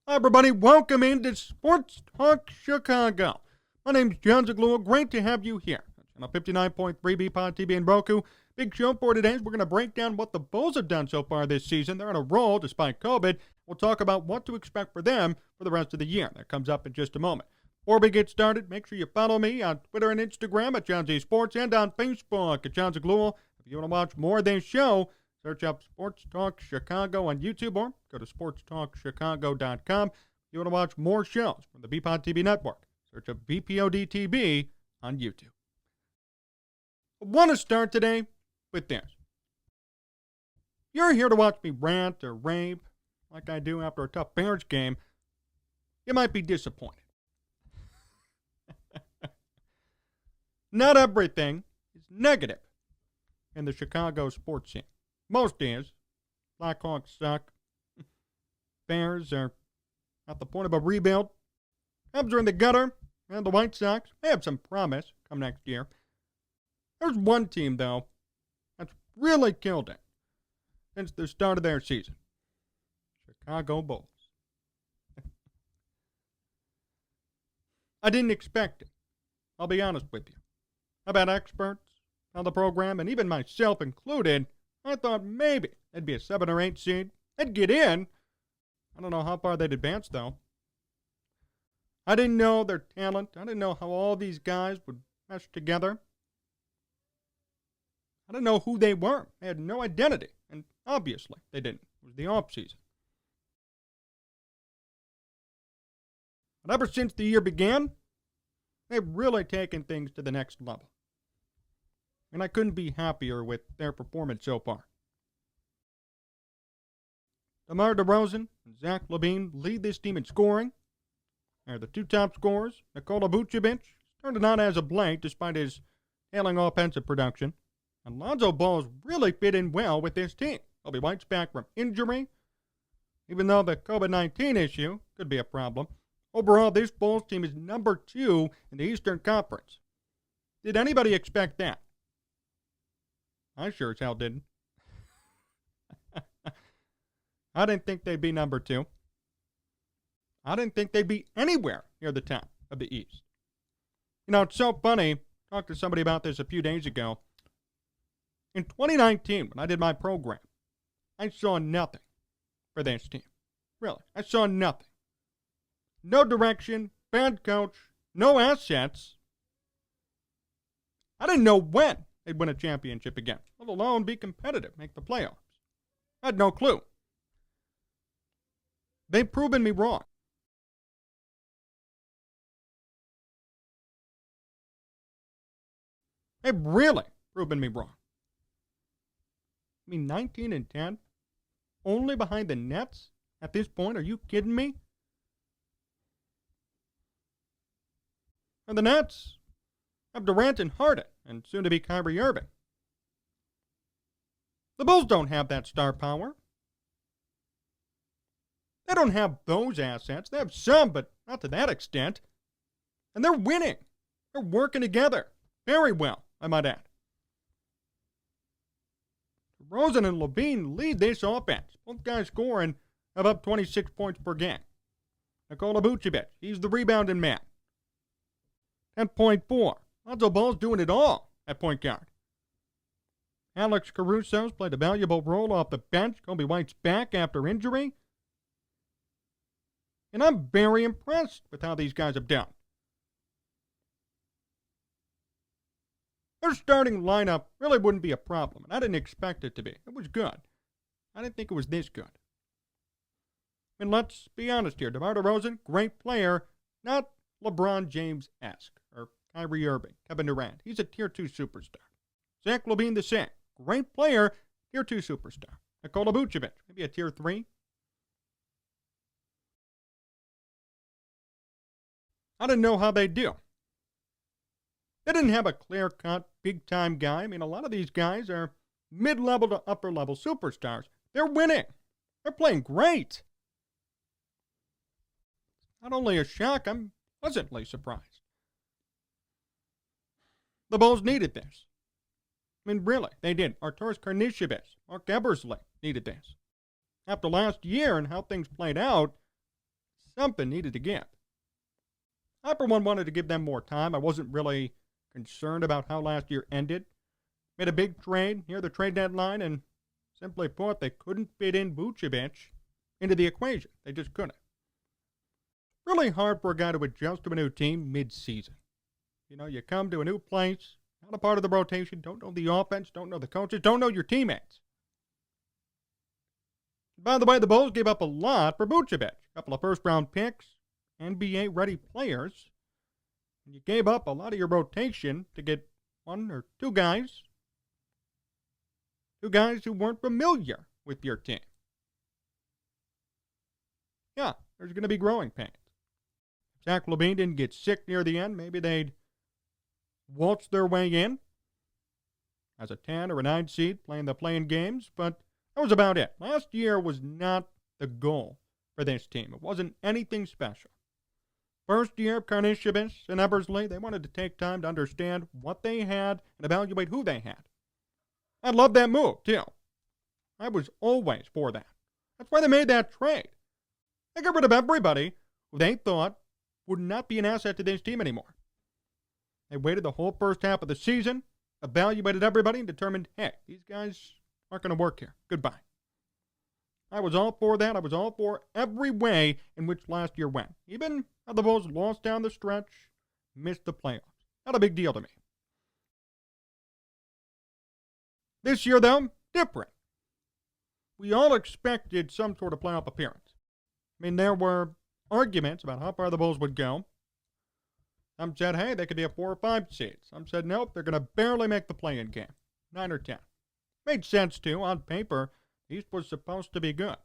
Hi, everybody. Welcome into Sports Talk Chicago. My name's Jon Zaghloul. Great to have you here. Channel 59.3 BPOD TV and Roku. Big show for today. We're going to break down what the Bulls have done so far this season. They're on a roll despite COVID. We'll talk about what to expect for them for the rest of the year. That comes up in just a moment. Before we get started, make sure you follow me on Twitter and Instagram at Jon Z Sports and on Facebook at Jon Zaghloul. If you want to watch more of this show, search up Sports Talk Chicago on YouTube or go to sportstalkchicago.com. If you want to watch more shows from the BPOD TV network, search up BPOD TV on YouTube. I want to start today with this. You're here to watch me rant or rave like I do after a tough Bears game. You might be disappointed. Not everything is negative in the Chicago sports scene. Most is. Blackhawks suck. Bears are at the point of a rebuild. Cubs are in the gutter. And the White Sox, they have some promise come next year. There's one team, though, that's really killed it since the start of their season. Chicago Bulls. I didn't expect it. I'll be honest with you. I've had experts on the program, and even myself included, I thought maybe they'd be a 7 or 8 seed. They'd get in. I don't know how far they'd advance, though. I didn't know their talent. I didn't know how all these guys would mesh together. I didn't know who they were. They had no identity, and obviously they didn't. It was the offseason. But ever since the year began, they've really taken things to the next level. And I couldn't be happier with their performance so far. DeMar DeRozan and Zach LaVine lead this team in scoring. They're the two top scorers. Nikola Vucevic started out as of late despite his ailing offensive production. And Lonzo Ball really fit in well with this team. Kobe White's back from injury. Even though the COVID-19 issue could be a problem, overall this Bulls team is number 2 in the Eastern Conference. Did anybody expect that? I sure as hell didn't. I didn't think they'd be number 2. I didn't think they'd be anywhere near the top of the East. You know, it's so funny. I talked to somebody about this a few days ago. In 2019, when I did my program, I saw nothing for this team. Really, I saw nothing. No direction, bad coach, no assets. I didn't know when they'd win a championship again, let alone be competitive, make the playoffs. I had no clue. They've proven me wrong. They've really proven me wrong. I mean, 19-10, only behind the Nets at this point? Are you kidding me? And the Nets have Durant and Harden, and soon to be Kyrie Irving. The Bulls don't have that star power. They don't have those assets. They have some, but not to that extent. And they're winning. They're working together very well, I might add. DeRozan and LaVine lead this offense. Both guys scoring about 26 points per game. Nikola Vucevic, he's the rebounding man. 10.4. Lonzo Ball's doing it all at point guard. Alex Caruso's played a valuable role off the bench. Kobe White's back after injury. And I'm very impressed with how these guys have done. Their starting lineup really wouldn't be a problem, and I didn't expect it to be. It was good. I didn't think it was this good. And let's be honest here. DeMar DeRozan, great player, not LeBron James-esque, or Kyrie Irving, Kevin Durant. He's a Tier 2 superstar. Zach LaVine the same. Great player, Tier 2 superstar. Nikola Vucevic, maybe a Tier 3. I didn't know how they'd do. They didn't have a clear-cut, big-time guy. I mean, a lot of these guys are mid-level to upper-level superstars. They're winning. They're playing great. Not only a shock, I'm pleasantly surprised. The Bulls needed this. I mean, really, they did. Arturas Karnisovas, Mark Eversley needed this. After last year and how things played out, something needed to give. I, for one, wanted to give them more time. I wasn't really concerned about how last year ended. Made a big trade near the trade deadline, and simply put, they couldn't fit in Vucevic into the equation. They just couldn't. Really hard for a guy to adjust to a new team mid-season. You know, you come to a new place, not a part of the rotation, don't know the offense, don't know the coaches, don't know your teammates. By the way, the Bulls gave up a lot for Vucevic. A couple of first-round picks, NBA-ready players. And you gave up a lot of your rotation to get one or two guys who weren't familiar with your team. Yeah, there's going to be growing pains. If Zach LaVine didn't get sick near the end, maybe they'd waltz their way in as a 10 or a 9 seed playing the play-in games, but that was about it. Last year was not the goal for this team. It wasn't anything special. First year, Karnisovas and Eversley, they wanted to take time to understand what they had and evaluate who they had. I love that move, too. I was always for that. That's why they made that trade. They got rid of everybody who they thought would not be an asset to this team anymore. They waited the whole first half of the season, evaluated everybody, and determined, hey, these guys aren't going to work here. Goodbye. I was all for that. I was all for every way in which last year went. Even how the Bulls lost down the stretch, missed the playoffs. Not a big deal to me. This year, though, different. We all expected some sort of playoff appearance. I mean, there were arguments about how far the Bulls would go. Some said, hey, they could be a 4 or 5 seed. Some said, nope, they're going to barely make the play-in game. 9 or 10. Made sense, too. On paper, the East was supposed to be good.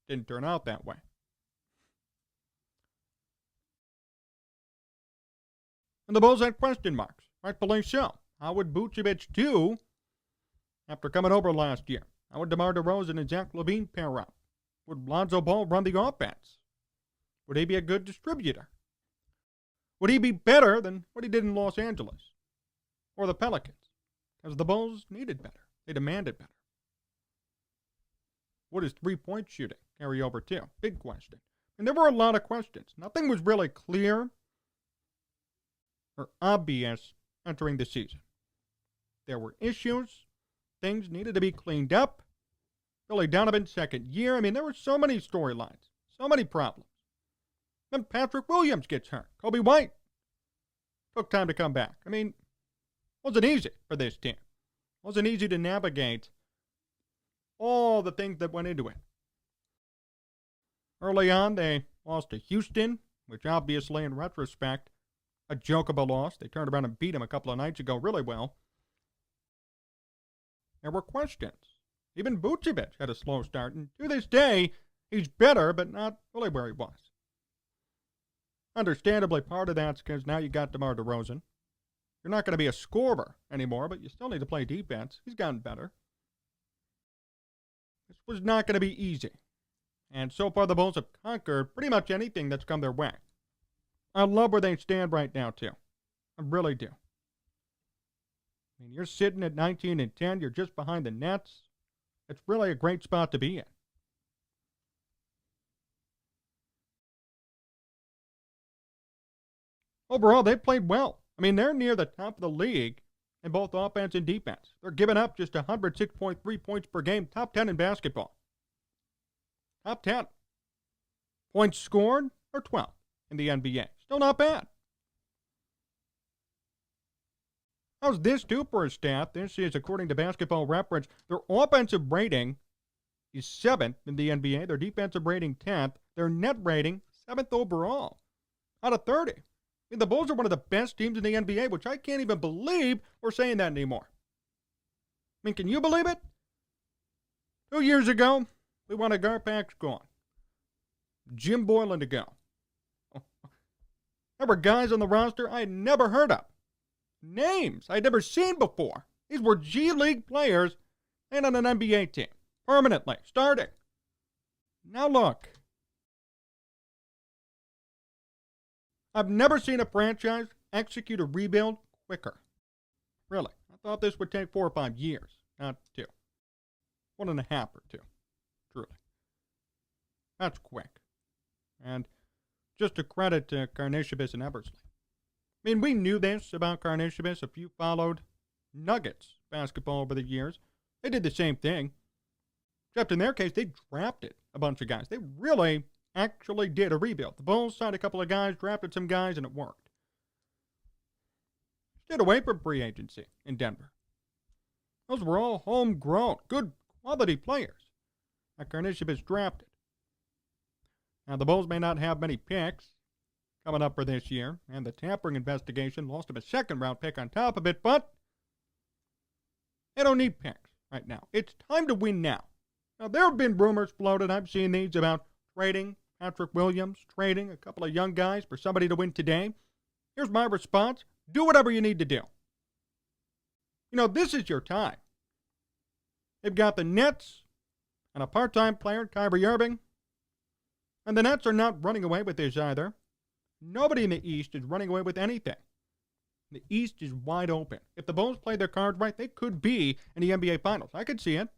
Didn't turn out that way. And the Bulls had question marks. Rightfully so. How would Vucevic do after coming over last year? How would DeMar DeRozan and Zach LaVine pair up? Would Lonzo Ball run the offense? Would he be a good distributor? Would he be better than what he did in Los Angeles or the Pelicans? Because the Bulls needed better. They demanded better. What is three-point shooting carry over to? Big question. And there were a lot of questions. Nothing was really clear or obvious entering the season. There were issues. Things needed to be cleaned up. Billy Donovan's second year. I mean, there were so many storylines, so many problems. Then Patrick Williams gets hurt. Kobe White took time to come back. I mean, it wasn't easy for this team. It wasn't easy to navigate all the things that went into it. Early on, they lost to Houston, which obviously, in retrospect, a joke of a loss. They turned around and beat them a couple of nights ago really well. There were questions. Even Vucevic had a slow start, and to this day, he's better, but not really where he was. Understandably, part of that's because now you got DeMar DeRozan. You're not going to be a scorer anymore, but you still need to play defense. He's gotten better. This was not going to be easy. And so far, the Bulls have conquered pretty much anything that's come their way. I love where they stand right now, too. I really do. I mean, you're sitting at 19-10. You're just behind the Nets. It's really a great spot to be in. Overall, they played well. I mean, they're near the top of the league in both offense and defense. They're giving up just 106.3 points per game, top 10 in basketball. Top 10. Points scored are 12 in the NBA. Still not bad. How's this do for a stat? This is, according to Basketball Reference, their offensive rating is 7th in the NBA. Their defensive rating 10th. Their net rating 7th overall out of 30. I mean, the Bulls are one of the best teams in the NBA, which I can't even believe we're saying that anymore. I mean, can you believe it? 2 years ago, we wanted Garpax gone. Jim Boylan to go. There were guys on the roster I had never heard of. Names I'd never seen before. These were G League players and on an NBA team. Permanently. Starting. Now look. I've never seen a franchise execute a rebuild quicker. Really. I thought this would take 4 or 5 years, not 2. 1.5 or 2. Truly. That's quick. And just a credit to Karnisovas and Eversley. I mean, we knew this about Karnisovas if you followed Nuggets basketball over the years. They did the same thing. Except in their case, they drafted a bunch of guys. They really actually did a rebuild. The Bulls signed a couple of guys, drafted some guys, and it worked. Stayed away from free agency in Denver. Those were all homegrown, good quality players that Karnisovas drafted. Now, the Bulls may not have many picks coming up for this year, and the tampering investigation lost him a second-round pick on top of it, but they don't need picks right now. It's time to win now. Now, there have been rumors floated, I've seen these, about trading Patrick Williams, trading a couple of young guys for somebody to win today. Here's my response. Do whatever you need to do. You know, this is your time. They've got the Nets and a part-time player, Kyrie Irving. And the Nets are not running away with this either. Nobody in the East is running away with anything. The East is wide open. If the Bulls play their cards right, they could be in the NBA Finals. I could see it.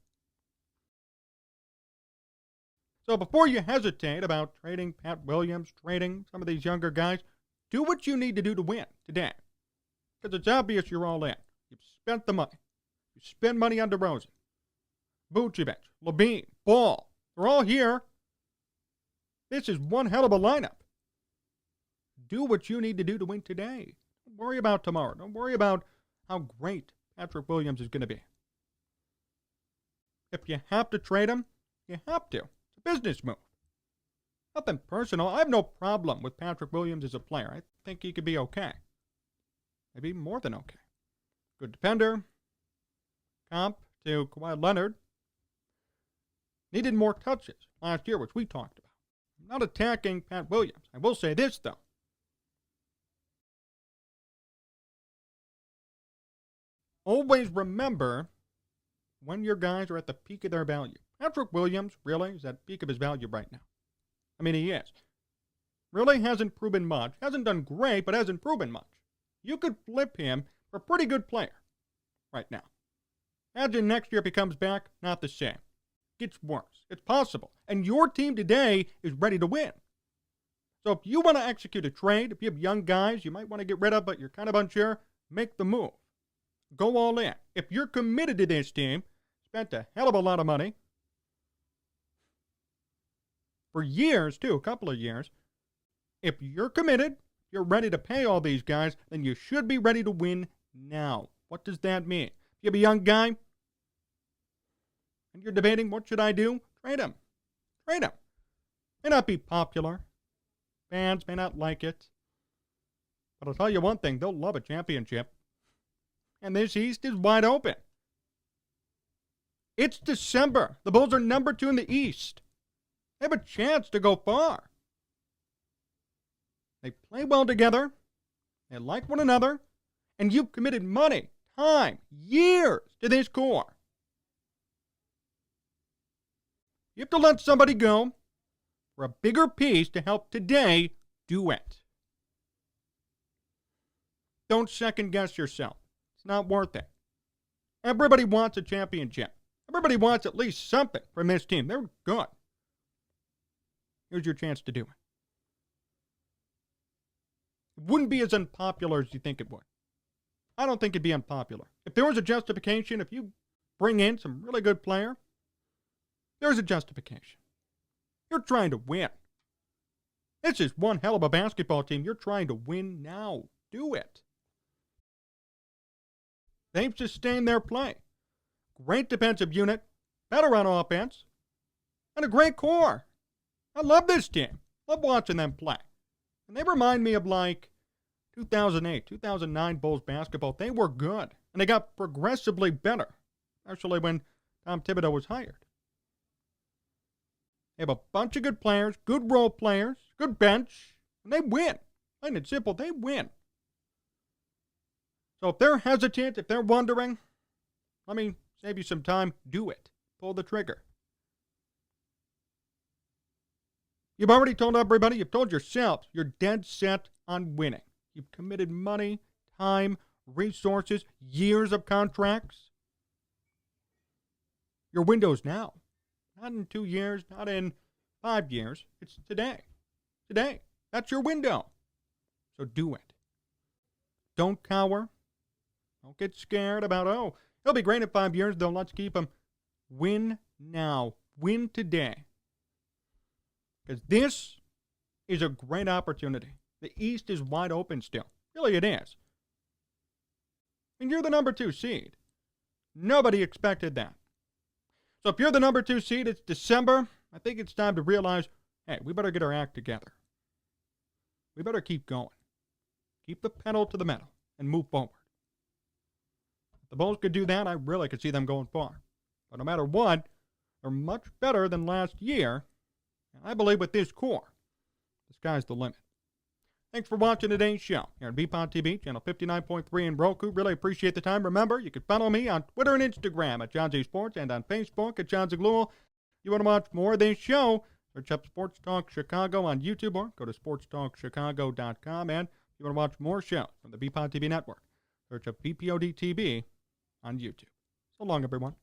So before you hesitate about trading Pat Williams, trading some of these younger guys, do what you need to do to win today. Because it's obvious you're all in. You've spent the money. You spend money on DeRozan, Vucevic, Levine, Ball. They're all here. This is one hell of a lineup. Do what you need to do to win today. Don't worry about tomorrow. Don't worry about how great Patrick Williams is going to be. If you have to trade him, you have to. It's a business move. Nothing personal. I have no problem with Patrick Williams as a player. I think he could be okay. Maybe more than okay. Good defender. Comp to Kawhi Leonard. Needed more touches last year, which we talked about. I'm not attacking Pat Williams. I will say this, though. Always remember when your guys are at the peak of their value. Patrick Williams really is at the peak of his value right now. I mean, he is. Really hasn't proven much. Hasn't done great, but hasn't proven much. You could flip him for a pretty good player right now. Imagine next year if he comes back, not the same. Gets worse. It's possible. And your team today is ready to win. So if you want to execute a trade, if you have young guys you might want to get rid of, but you're kind of unsure, make the move. Go all in. If you're committed to this team, spent a hell of a lot of money, for years too, a couple of years, if you're committed, you're ready to pay all these guys, then you should be ready to win now. What does that mean? If you have a young guy, and you're debating, what should I do? Trade him. Trade him. May not be popular. Fans may not like it. But I'll tell you one thing, they'll love a championship. And this East is wide open. It's December. The Bulls are number 2 in the East. They have a chance to go far. They play well together. They like one another. And you've committed money, time, years to this core. You have to let somebody go for a bigger piece to help today do it. Don't second guess yourself. It's not worth it. Everybody wants a championship. Everybody wants at least something from this team. They're good. Here's your chance to do it. It wouldn't be as unpopular as you think it would. I don't think it'd be unpopular. If there was a justification, if you bring in some really good player, there's a justification. You're trying to win. This is one hell of a basketball team. You're trying to win now. Do it. They've sustained their play. Great defensive unit, better on offense, and a great core. I love this team. Love watching them play. And they remind me of like 2008, 2009 Bulls basketball. They were good, and they got progressively better, especially when Tom Thibodeau was hired. They have a bunch of good players, good role players, good bench, and they win. Plain and simple, they win. So if they're hesitant, if they're wondering, let me save you some time. Do it. Pull the trigger. You've already told everybody, you've told yourselves, you're dead set on winning. You've committed money, time, resources, years of contracts. Your window's now. Not in 2 years, not in 5 years. It's today. Today. That's your window. So do it. Don't cower. Don't get scared about, oh, he'll be great in 5 years, though. Let's keep him. Win now. Win today. Because this is a great opportunity. The East is wide open still. Really, it is. And you're the number 2 seed. Nobody expected that. So if you're the number 2 seed, it's December. I think it's time to realize, hey, we better get our act together. We better keep going. Keep the pedal to the metal and move forward. If the Bulls could do that, I really could see them going far. But no matter what, they're much better than last year. And I believe with this core, the sky's the limit. Thanks for watching today's show here on VPOD TV, channel 59.3 in Roku. Really appreciate the time. Remember, you can follow me on Twitter and Instagram at Jon Z Sports and on Facebook at Jon Zaghloul. If you want to watch more of this show, search up Sports Talk Chicago on YouTube or go to sportstalkchicago.com. And if you want to watch more shows from the VPOD TV network, search up VPOD TV on YouTube. So long, everyone.